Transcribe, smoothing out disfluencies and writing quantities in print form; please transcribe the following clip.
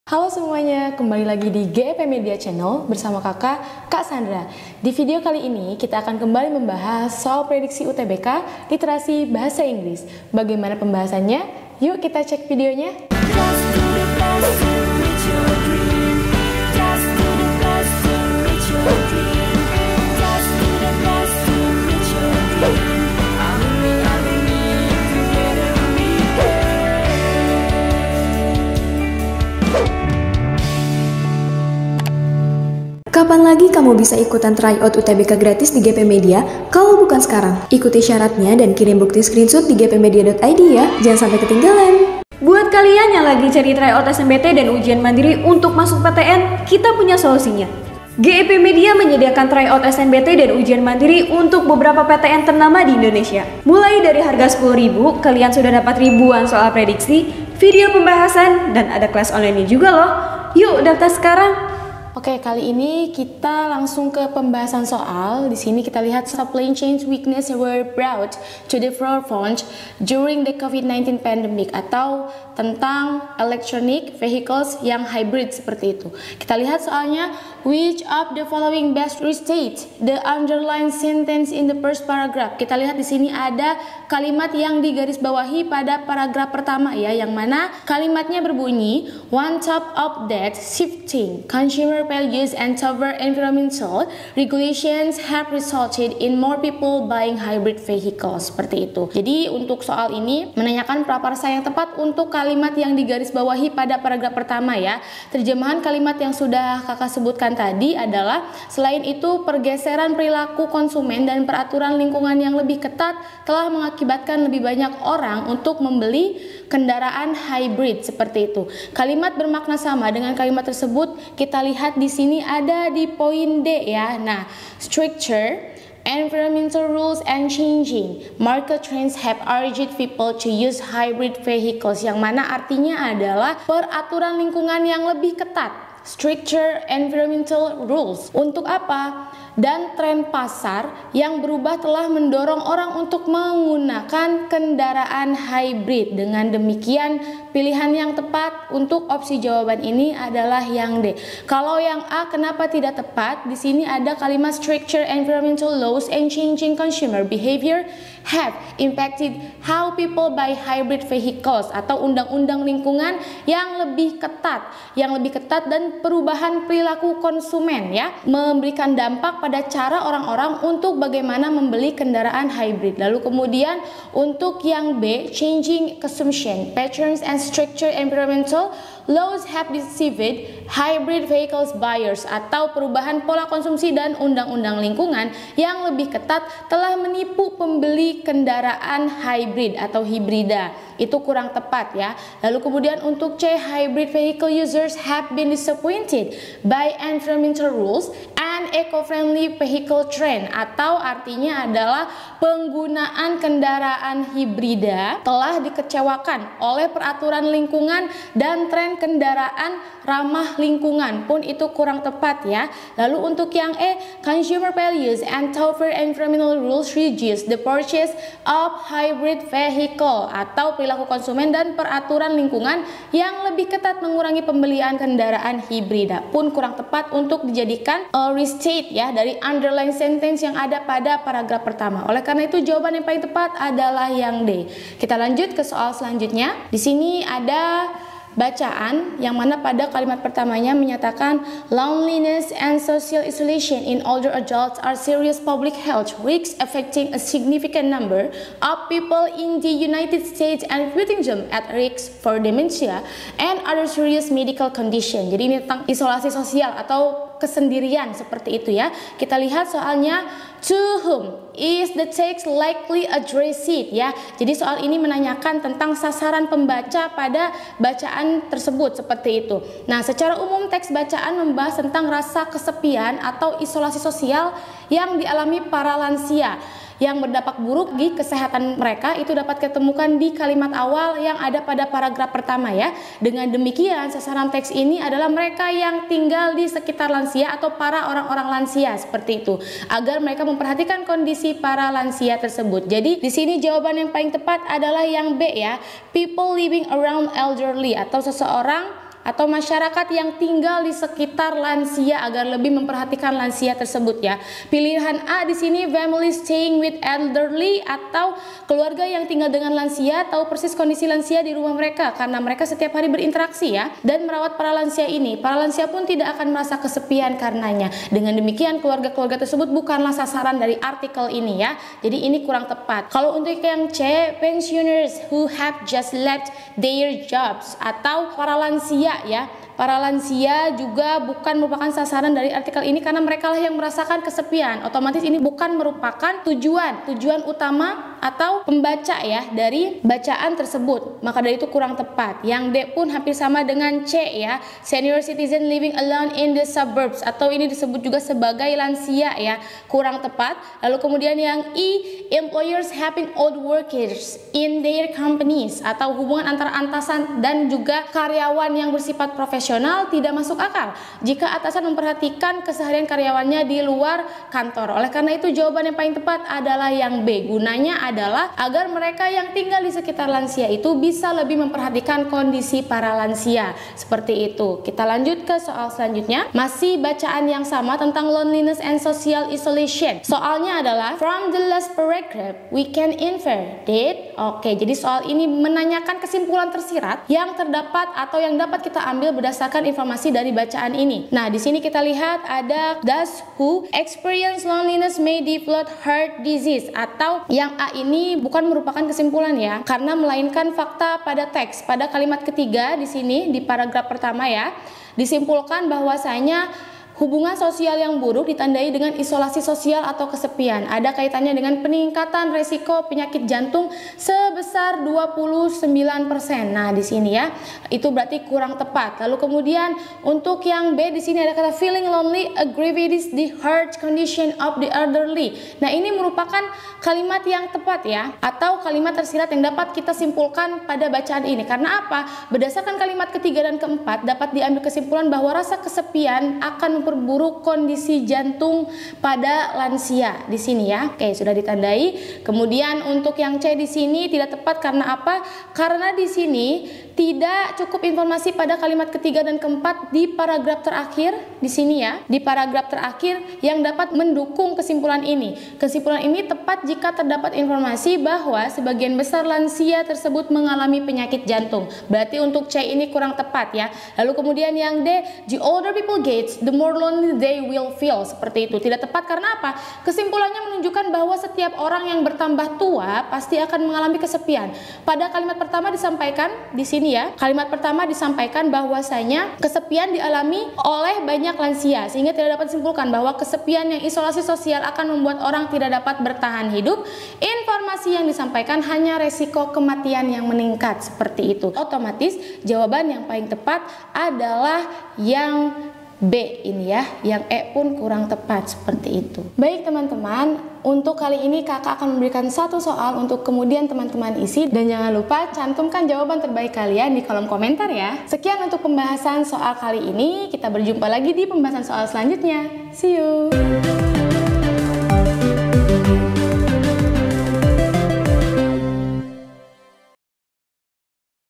Halo semuanya, kembali lagi di GEP Media Channel bersama Kak Sandra. Di video kali ini kita akan kembali membahas soal prediksi UTBK literasi bahasa Inggris. Bagaimana pembahasannya? Yuk kita cek videonya. Kapan lagi kamu bisa ikutan tryout UTBK gratis di GP Media? Kalau bukan sekarang, ikuti syaratnya dan kirim bukti screenshot di gpmedia.id ya, jangan sampai ketinggalan. Buat kalian yang lagi cari tryout SNMPT dan ujian mandiri untuk masuk PTN, kita punya solusinya. GEP Media menyediakan tryout SNMPT dan ujian mandiri untuk beberapa PTN ternama di Indonesia. Mulai dari harga 10.000, kalian sudah dapat ribuan soal prediksi, video pembahasan, dan ada kelas online juga loh. Yuk daftar sekarang. Oke, kali ini kita langsung ke pembahasan soal. Di sini kita lihat supply chain weakness were brought to the forefront during the COVID-19 pandemic, atau tentang electronic vehicles yang hybrid seperti itu. Kita lihat soalnya, which of the following best restate the underlined sentence in the first paragraph. Kita lihat di sini ada kalimat yang digarisbawahi pada paragraf pertama ya, yang mana kalimatnya berbunyi one top of that shifting consumer values and tougher environmental regulations have resulted in more people buying hybrid vehicles, seperti itu. Jadi untuk soal ini menanyakan praparsa yang tepat untuk kalimat yang digarisbawahi pada paragraf pertama ya. Terjemahan kalimat yang sudah kakak sebutkan tadi adalah, selain itu pergeseran perilaku konsumen dan peraturan lingkungan yang lebih ketat telah mengakibatkan lebih banyak orang untuk membeli kendaraan hybrid, seperti itu. Kalimat bermakna sama dengan kalimat tersebut kita lihat di sini ada di poin D ya. Nah, structure, environmental rules and changing market trends have urged people to use hybrid vehicles, yang mana artinya adalah peraturan lingkungan yang lebih ketat. Stricter environmental rules. Untuk apa? Dan tren pasar yang berubah telah mendorong orang untuk menggunakan kendaraan hybrid. Dengan demikian, pilihan yang tepat untuk opsi jawaban ini adalah yang D. Kalau yang A, kenapa tidak tepat? Di sini ada kalimat stricter environmental laws and changing consumer behavior have impacted how people buy hybrid vehicles, atau undang-undang lingkungan yang lebih ketat, dan perubahan perilaku konsumen ya, memberikan dampak pada cara orang-orang untuk bagaimana membeli kendaraan hybrid. Lalu kemudian untuk yang B, changing consumption patterns and stricter environmental laws have deceived hybrid vehicles buyers, atau perubahan pola konsumsi dan undang-undang lingkungan yang lebih ketat telah menipu pembeli kendaraan hybrid atau hibrida. Itu kurang tepat ya. Lalu kemudian untuk C, hybrid vehicle users have been disappointed by environmental rules and eco-friendly vehicle trend, atau artinya adalah penggunaan kendaraan hibrida telah dikecewakan oleh peraturan lingkungan dan tren kendaraan ramah lingkungan, pun itu kurang tepat ya. Lalu untuk yang E, consumer values and tougher environmental rules reduce the purchase of hybrid vehicle, atau perilaku konsumen dan peraturan lingkungan yang lebih ketat mengurangi pembelian kendaraan hibrida, pun kurang tepat untuk dijadikan restate ya dari underline sentence yang ada pada paragraf pertama. Oleh karena itu jawaban yang paling tepat adalah yang D. Kita lanjut ke soal selanjutnya. Di sini ada bacaan yang mana pada kalimat pertamanya menyatakan loneliness and social isolation in older adults are serious public health risks affecting a significant number of people in the United States and putting them at risk for dementia and other serious medical condition. Jadi ini tentang isolasi sosial atau kesendirian, seperti itu ya. Kita lihat soalnya, to whom is the text likely addressed ya. Jadi soal ini menanyakan tentang sasaran pembaca pada bacaan tersebut, seperti itu. Nah, secara umum teks bacaan membahas tentang rasa kesepian atau isolasi sosial yang dialami para lansia yang berdampak buruk di kesehatan mereka, itu dapat ketemukan di kalimat awal yang ada pada paragraf pertama ya. Dengan demikian sasaran teks ini adalah mereka yang tinggal di sekitar lansia atau para orang-orang lansia, seperti itu, agar mereka memperhatikan kondisi para lansia tersebut. Jadi di sini jawaban yang paling tepat adalah yang B ya, people living around elderly, atau seseorang atau masyarakat yang tinggal di sekitar lansia agar lebih memperhatikan lansia tersebut ya. Pilihan A di sini family staying with elderly, atau keluarga yang tinggal dengan lansia tahu persis kondisi lansia di rumah mereka karena mereka setiap hari berinteraksi ya dan merawat para lansia ini. Para lansia pun tidak akan merasa kesepian karenanya. Dengan demikian keluarga-keluarga tersebut bukanlah sasaran dari artikel ini ya. Jadi ini kurang tepat. Kalau untuk yang C, pensioners who have just left their jobs, atau para lansia ya. Para lansia juga bukan merupakan sasaran dari artikel ini karena mereka lah yang merasakan kesepian. Otomatis ini bukan merupakan tujuan utama atau pembaca ya dari bacaan tersebut. Maka dari itu kurang tepat. Yang D pun hampir sama dengan C ya. Senior citizen living alone in the suburbs, atau ini disebut juga sebagai lansia ya. Kurang tepat. Lalu kemudian yang E, employers having old workers in their companies, atau hubungan antara atasan dan juga karyawan yang bersifat profesional tidak masuk akal jika atasan memperhatikan keseharian karyawannya di luar kantor. Oleh karena itu jawaban yang paling tepat adalah yang B. Gunanya adalah agar mereka yang tinggal di sekitar lansia itu bisa lebih memperhatikan kondisi para lansia. Seperti itu. Kita lanjut ke soal selanjutnya. Masih bacaan yang sama tentang loneliness and social isolation. Soalnya adalah from the last paragraph we can infer that. Oke, jadi soal ini menanyakan kesimpulan tersirat yang terdapat atau yang dapat kita ambil berdasarkan informasi dari bacaan ini. Nah, di sini kita lihat ada those who experience loneliness may develop heart disease, atau yang A ini bukan merupakan kesimpulan ya, karena melainkan fakta pada teks. Pada kalimat ketiga di sini di paragraf pertama ya, disimpulkan bahwasanya hubungan sosial yang buruk ditandai dengan isolasi sosial atau kesepian. Ada kaitannya dengan peningkatan resiko penyakit jantung sebesar 29%. Nah, di sini ya, itu berarti kurang tepat. Lalu kemudian untuk yang B di sini ada kata feeling lonely aggravates the heart condition of the elderly. Nah, ini merupakan kalimat yang tepat ya, atau kalimat tersirat yang dapat kita simpulkan pada bacaan ini. Karena apa? Berdasarkan kalimat ketiga dan keempat dapat diambil kesimpulan bahwa rasa kesepian akan memperburuk kondisi jantung pada lansia di sini ya. Oke, sudah ditandai. Kemudian untuk yang C di sini tidak tepat karena apa? Karena di sini tidak cukup informasi pada kalimat ketiga dan keempat di paragraf terakhir di sini ya. Di paragraf terakhir yang dapat mendukung kesimpulan ini. Kesimpulan ini tepat jika terdapat informasi bahwa sebagian besar lansia tersebut mengalami penyakit jantung. Berarti untuk C ini kurang tepat ya. Lalu kemudian yang D, the older people get, the more lonely they will feel. Seperti itu. Tidak tepat karena apa? Kesimpulannya menunjukkan bahwa setiap orang yang bertambah tua pasti akan mengalami kesepian. Pada kalimat pertama disampaikan di sini ya. Kalimat pertama disampaikan bahwasanya kesepian dialami oleh banyak lansia, sehingga tidak dapat disimpulkan bahwa kesepian yang isolasi sosial akan membuat orang tidak dapat bertahan hidup. Informasi yang disampaikan hanya resiko kematian yang meningkat. Seperti itu. Otomatis jawaban yang paling tepat adalah yang B ini ya, yang E pun kurang tepat seperti itu. Baik teman-teman, untuk kali ini kakak akan memberikan satu soal untuk kemudian teman-teman isi, dan jangan lupa cantumkan jawaban terbaik kalian di kolom komentar ya. Sekian untuk pembahasan soal kali ini, kita berjumpa lagi di pembahasan soal selanjutnya. See you!